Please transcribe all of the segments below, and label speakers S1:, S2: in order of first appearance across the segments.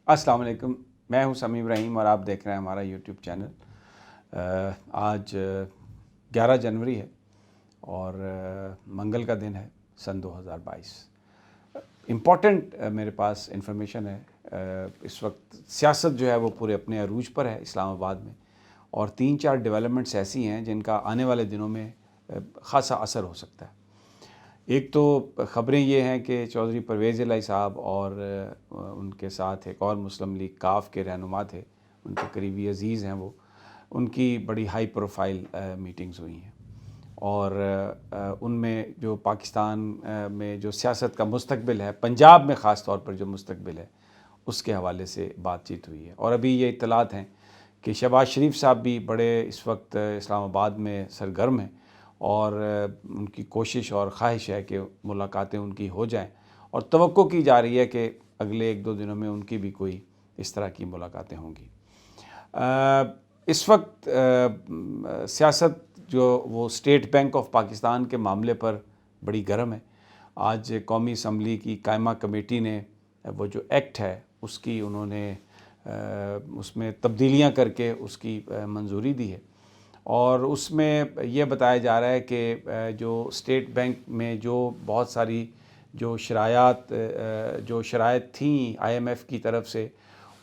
S1: السلام علیکم، میں ہوں سمیع ابراہیم اور آپ دیکھ رہے ہیں ہمارا یوٹیوب چینل۔ آج 11 جنوری ہے اور منگل کا دن ہے سن 2022۔ امپورٹنٹ میرے پاس انفارمیشن ہے۔ اس وقت سیاست جو ہے وہ پورے اپنے عروج پر ہے اسلام آباد میں، اور 3-4 ڈیولپمنٹس ایسی ہیں جن کا آنے والے دنوں میں خاصا اثر ہو سکتا ہے۔ ایک تو خبریں یہ ہیں کہ چودھری پرویز الہی صاحب اور ان کے ساتھ ایک اور مسلم لیگ کاف کے رہنما تھے، ان کے قریبی عزیز ہیں وہ، ان کی بڑی ہائی پروفائل میٹنگز ہوئی ہیں، اور ان میں جو پاکستان میں جو سیاست کا مستقبل ہے، پنجاب میں خاص طور پر جو مستقبل ہے، اس کے حوالے سے بات چیت ہوئی ہے۔ اور ابھی یہ اطلاعات ہیں کہ شہباز شریف صاحب بھی بڑے اس وقت اسلام آباد میں سرگرم ہیں، اور ان کی کوشش اور خواہش ہے کہ ملاقاتیں ان کی ہو جائیں، اور توقع کی جا رہی ہے کہ اگلے 1-2 دنوں میں ان کی بھی کوئی اس طرح کی ملاقاتیں ہوں گی۔ اس وقت سیاست جو وہ اسٹیٹ بینک آف پاکستان کے معاملے پر بڑی گرم ہے۔ آج قومی اسمبلی کی قائمہ کمیٹی نے وہ جو ایکٹ ہے اس کی انہوں نے اس میں تبدیلیاں کر کے اس کی منظوری دی ہے، اور اس میں یہ بتایا جا رہا ہے کہ جو اسٹیٹ بینک میں جو بہت ساری جو شرائط تھیں آئی ایم ایف کی طرف سے،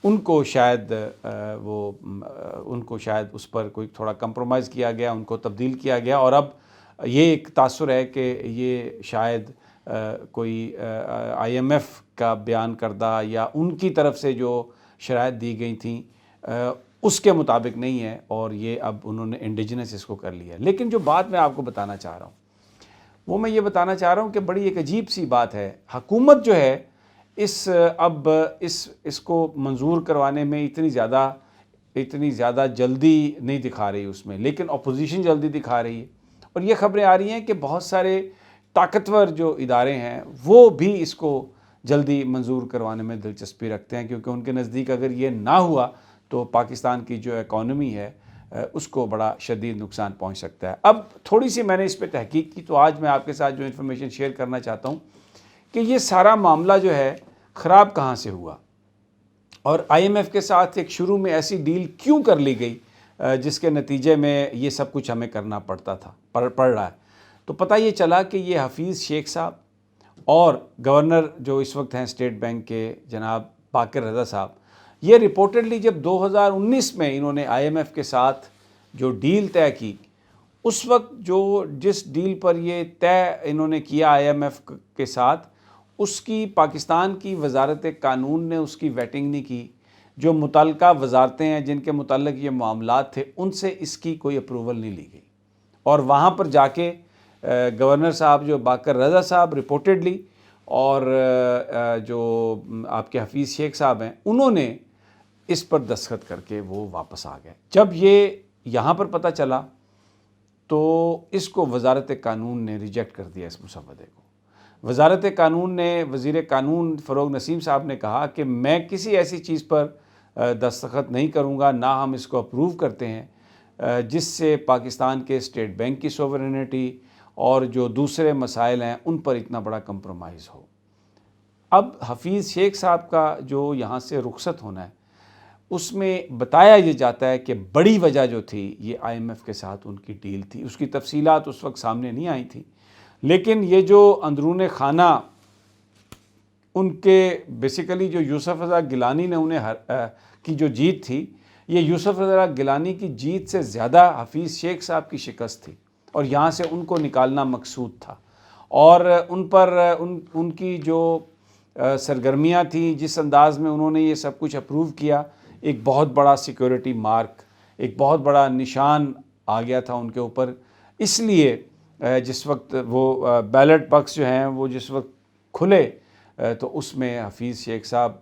S1: ان کو شاید اس پر کوئی تھوڑا کمپرومائز کیا گیا، ان کو تبدیل کیا گیا، اور اب یہ ایک تاثر ہے کہ یہ شاید کوئی آئی ایم ایف کا بیان کردہ یا ان کی طرف سے جو شرائط دی گئی تھیں اس کے مطابق نہیں ہے، اور یہ اب انہوں نے انڈیجنس اس کو کر لیا ہے۔ لیکن جو بات میں آپ کو بتانا چاہ رہا ہوں وہ میں یہ بتانا چاہ رہا ہوں کہ بڑی ایک عجیب سی بات ہے۔ حکومت جو ہے اس کو منظور کروانے میں اتنی زیادہ جلدی نہیں دکھا رہی اس میں، لیکن اپوزیشن جلدی دکھا رہی ہے، اور یہ خبریں آ رہی ہیں کہ بہت سارے طاقتور جو ادارے ہیں وہ بھی اس کو جلدی منظور کروانے میں دلچسپی رکھتے ہیں، کیونکہ ان کے نزدیک اگر یہ نہ ہوا تو پاکستان کی جو اکانومی ہے اس کو بڑا شدید نقصان پہنچ سکتا ہے۔ اب تھوڑی سی میں نے اس پہ تحقیق کی، تو آج میں آپ کے ساتھ جو انفارمیشن شیئر کرنا چاہتا ہوں کہ یہ سارا معاملہ جو ہے خراب کہاں سے ہوا، اور آئی ایم ایف کے ساتھ ایک شروع میں ایسی ڈیل کیوں کر لی گئی جس کے نتیجے میں یہ سب کچھ ہمیں کرنا پڑ رہا ہے۔ تو پتہ یہ چلا کہ یہ حفیظ شیخ صاحب اور گورنر جو اس وقت ہیں اسٹیٹ بینک کے جناب باقر رضا صاحب، یہ رپورٹڈلی جب 2019 میں انہوں نے آئی ایم ایف کے ساتھ جو ڈیل طے کی، اس وقت جس ڈیل پر یہ طے انہوں نے کیا آئی ایم ایف کے ساتھ، اس کی پاکستان کی وزارت قانون نے اس کی ویٹنگ نہیں کی۔ جو متعلقہ وزارتیں ہیں جن کے متعلق یہ معاملات تھے، ان سے اس کی کوئی اپروول نہیں لی گئی، اور وہاں پر جا کے گورنر صاحب جو باقر رضا صاحب رپورٹڈلی اور جو آپ کے حفیظ شیخ صاحب ہیں، انہوں نے اس پر دستخط کر کے وہ واپس آ گئے۔ جب یہ یہاں پر پتہ چلا تو اس کو وزارت قانون نے ریجیکٹ کر دیا، اس مسودے کو۔ وزارت قانون نے، وزیر قانون فروغ نسیم صاحب نے کہا کہ میں کسی ایسی چیز پر دستخط نہیں کروں گا، نہ ہم اس کو اپروو کرتے ہیں جس سے پاکستان کے اسٹیٹ بینک کی سوورنٹی اور جو دوسرے مسائل ہیں ان پر اتنا بڑا کمپرومائز ہو۔ اب حفیظ شیخ صاحب کا جو یہاں سے رخصت ہونا ہے، اس میں بتایا یہ جاتا ہے کہ بڑی وجہ جو تھی یہ آئی ایم ایف کے ساتھ ان کی ڈیل تھی۔ اس کی تفصیلات اس وقت سامنے نہیں آئی تھیں، لیکن یہ جو اندرون خانہ ان کے بیسیکلی جو یوسف رضا گیلانی نے انہیں کی جو جیت تھی، یہ یوسف رضا گیلانی کی جیت سے زیادہ حفیظ شیخ صاحب کی شکست تھی، اور یہاں سے ان کو نکالنا مقصود تھا، اور ان پر ان کی جو سرگرمیاں تھیں، جس انداز میں انہوں نے یہ سب کچھ اپروو کیا، ایک بہت بڑا سیکیورٹی مارک، ایک بہت بڑا نشان آ گیا تھا ان کے اوپر۔ اس لیے جس وقت وہ بیلٹ باکس جو ہیں وہ جس وقت کھلے تو اس میں حفیظ شیخ صاحب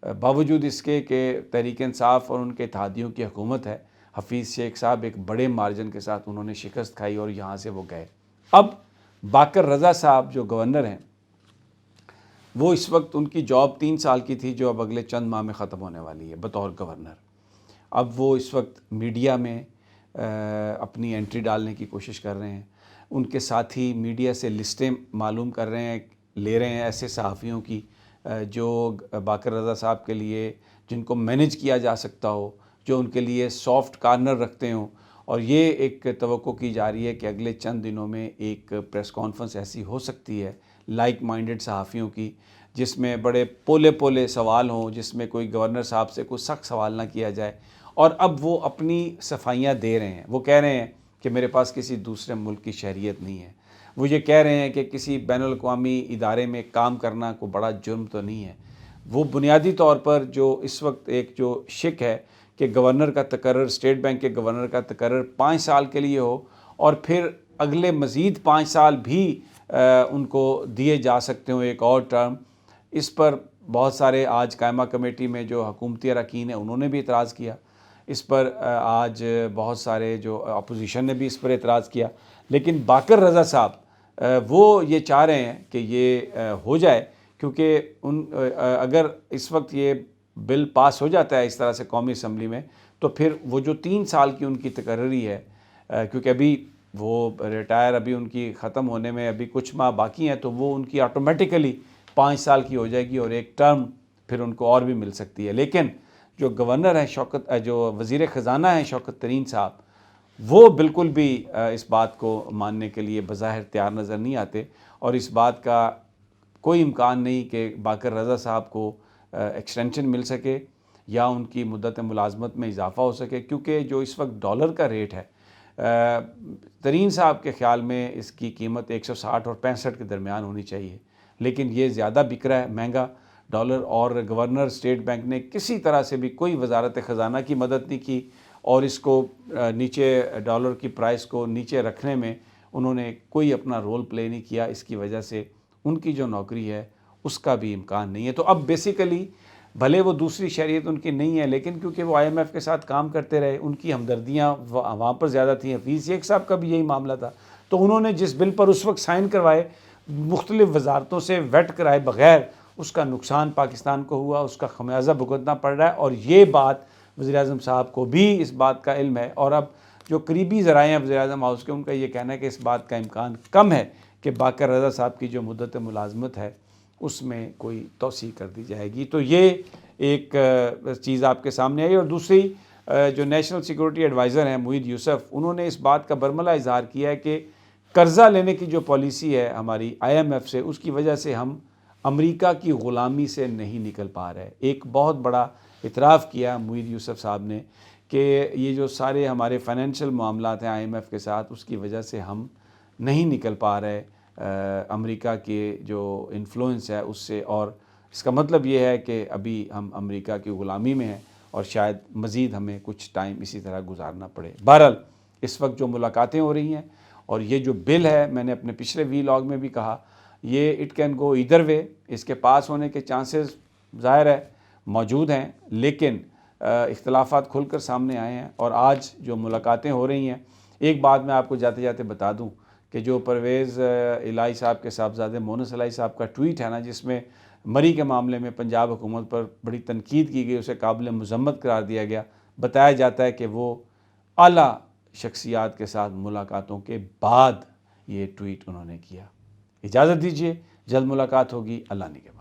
S1: باوجود اس کے کہ تحریک انصاف اور ان کے اتحادیوں کی حکومت ہے، حفیظ شیخ صاحب ایک بڑے مارجن کے ساتھ انہوں نے شکست کھائی، اور یہاں سے وہ گئے۔ اب باقر رضا صاحب جو گورنر ہیں، وہ اس وقت ان کی جاب 3 سال کی تھی، جو اب اگلے چند ماہ میں ختم ہونے والی ہے بطور گورنر۔ اب وہ اس وقت میڈیا میں اپنی انٹری ڈالنے کی کوشش کر رہے ہیں، ان کے ساتھی میڈیا سے لسٹیں معلوم لے رہے ہیں ایسے صحافیوں کی جو باقر رضا صاحب کے لیے جن کو مینیج کیا جا سکتا ہو، جو ان کے لیے سافٹ کارنر رکھتے ہوں. اور یہ ایک توقع کی جا رہی ہے کہ اگلے چند دنوں میں ایک پریس کانفرنس ایسی ہو سکتی ہے لائک مائنڈڈ صحافیوں کی، جس میں بڑے پولے سوال ہوں، جس میں کوئی گورنر صاحب سے کوئی سخت سوال نہ کیا جائے. اور اب وہ اپنی صفائیاں دے رہے ہیں. وہ کہہ رہے ہیں کہ میرے پاس کسی دوسرے ملک کی شہریت نہیں ہے. وہ یہ کہہ رہے ہیں کہ کسی بین الاقوامی ادارے میں کام کرنا کوئی بڑا جرم تو نہیں ہے. وہ بنیادی طور پر جو اس وقت ایک جو شک ہے کہ گورنر کا تقرر، اسٹیٹ بینک کے گورنر کا تقرر 5 سال کے لیے ہو اور پھر اگلے مزید 5 سال بھی ان کو دیے جا سکتے ہوں ایک اور ٹرم. اس پر بہت سارے آج قائمہ کمیٹی میں جو حکومتی اراکین ہیں انہوں نے بھی اعتراض کیا. اس پر آج بہت سارے جو اپوزیشن نے بھی اس پر اعتراض کیا. لیکن باقر رضا صاحب وہ یہ چاہ رہے ہیں کہ یہ ہو جائے، کیونکہ اگر اس وقت یہ بل پاس ہو جاتا ہے اس طرح سے قومی اسمبلی میں، تو پھر وہ جو 3 سال کی ان کی تقرری ہے، کیونکہ ابھی وہ ریٹائر ابھی ان کی ختم ہونے میں ابھی کچھ ماہ باقی ہیں، تو وہ ان کی آٹومیٹیکلی 5 سال کی ہو جائے گی اور ایک ٹرم پھر ان کو اور بھی مل سکتی ہے. لیکن جو گورنر ہیں جو وزیر خزانہ ہیں شوکت ترین صاحب، وہ بالکل بھی اس بات کو ماننے کے لیے بظاہر تیار نظر نہیں آتے. اور اس بات کا کوئی امکان نہیں کہ باقر رضا صاحب کو ایکسٹینشن مل سکے یا ان کی مدت ملازمت میں اضافہ ہو سکے، کیونکہ جو اس وقت ڈالر کا ریٹ ہے، ترین صاحب کے خیال میں اس کی قیمت 160 اور 65 کے درمیان ہونی چاہیے. لیکن یہ زیادہ بک رہا ہے، مہنگا ڈالر. اور گورنر اسٹیٹ بینک نے کسی طرح سے بھی کوئی وزارت خزانہ کی مدد نہیں کی اور اس کو نیچے ڈالر کی پرائس کو نیچے رکھنے میں انہوں نے کوئی اپنا رول پلے نہیں کیا. اس کی وجہ سے ان کی جو نوکری ہے اس کا بھی امکان نہیں ہے. تو اب بیسیکلی بھلے وہ دوسری شہریت ان کی نہیں ہے، لیکن کیونکہ وہ آئی ایم ایف کے ساتھ کام کرتے رہے، ان کی ہمدردیاں وہاں پر زیادہ تھیں. حفیظ شیخ صاحب کا بھی یہی معاملہ تھا. تو انہوں نے جس بل پر اس وقت سائن کروائے، مختلف وزارتوں سے ویٹ کرائے بغیر، اس کا نقصان پاکستان کو ہوا، اس کا خمیازہ بھگتنا پڑ رہا ہے. اور یہ بات وزیر اعظم صاحب کو بھی اس بات کا علم ہے. اور اب جو قریبی ذرائع ہیں وزیر اعظم ہاؤس کے، ان کا یہ کہنا ہے کہ اس بات کا امکان کم ہے کہ باقر رضا صاحب کی جو مدت ملازمت ہے اس میں کوئی توسیع کر دی جائے گی. تو یہ ایک چیز آپ کے سامنے آئی. اور دوسری جو نیشنل سیکورٹی ایڈوائزر ہیں موید یوسف، انہوں نے اس بات کا برملا اظہار کیا ہے کہ قرضہ لینے کی جو پالیسی ہے ہماری آئی ایم ایف سے، اس کی وجہ سے ہم امریکہ کی غلامی سے نہیں نکل پا رہے. ایک بہت بڑا اعتراف کیا موید یوسف صاحب نے کہ یہ جو سارے ہمارے فائنینشیل معاملات ہیں آئی ایم ایف کے ساتھ، اس کی وجہ سے ہم نہیں نکل پا رہے امریکہ کے جو انفلوئنس ہے اس سے. اور اس کا مطلب یہ ہے کہ ابھی ہم امریکہ کی غلامی میں ہیں اور شاید مزید ہمیں کچھ ٹائم اسی طرح گزارنا پڑے. بہرحال اس وقت جو ملاقاتیں ہو رہی ہیں اور یہ جو بل ہے، میں نے اپنے پچھلے ویلاگ میں بھی کہا، یہ اٹ کین گو ایدر وے. اس کے پاس ہونے کے چانسز ظاہر ہے موجود ہیں، لیکن اختلافات کھل کر سامنے آئے ہیں. اور آج جو ملاقاتیں ہو رہی ہیں، ایک بات میں آپ کو جاتے جاتے بتا دوں کہ جو پرویز الہی صاحب کے صاحبزادے مونس الہی صاحب کا ٹویٹ ہے نا، جس میں مری کے معاملے میں پنجاب حکومت پر بڑی تنقید کی گئی، اسے قابل مذمت قرار دیا گیا. بتایا جاتا ہے کہ وہ اعلیٰ شخصیات کے ساتھ ملاقاتوں کے بعد یہ ٹویٹ انہوں نے کیا. اجازت دیجیے، جلد ملاقات ہوگی. اللہ نگہبان.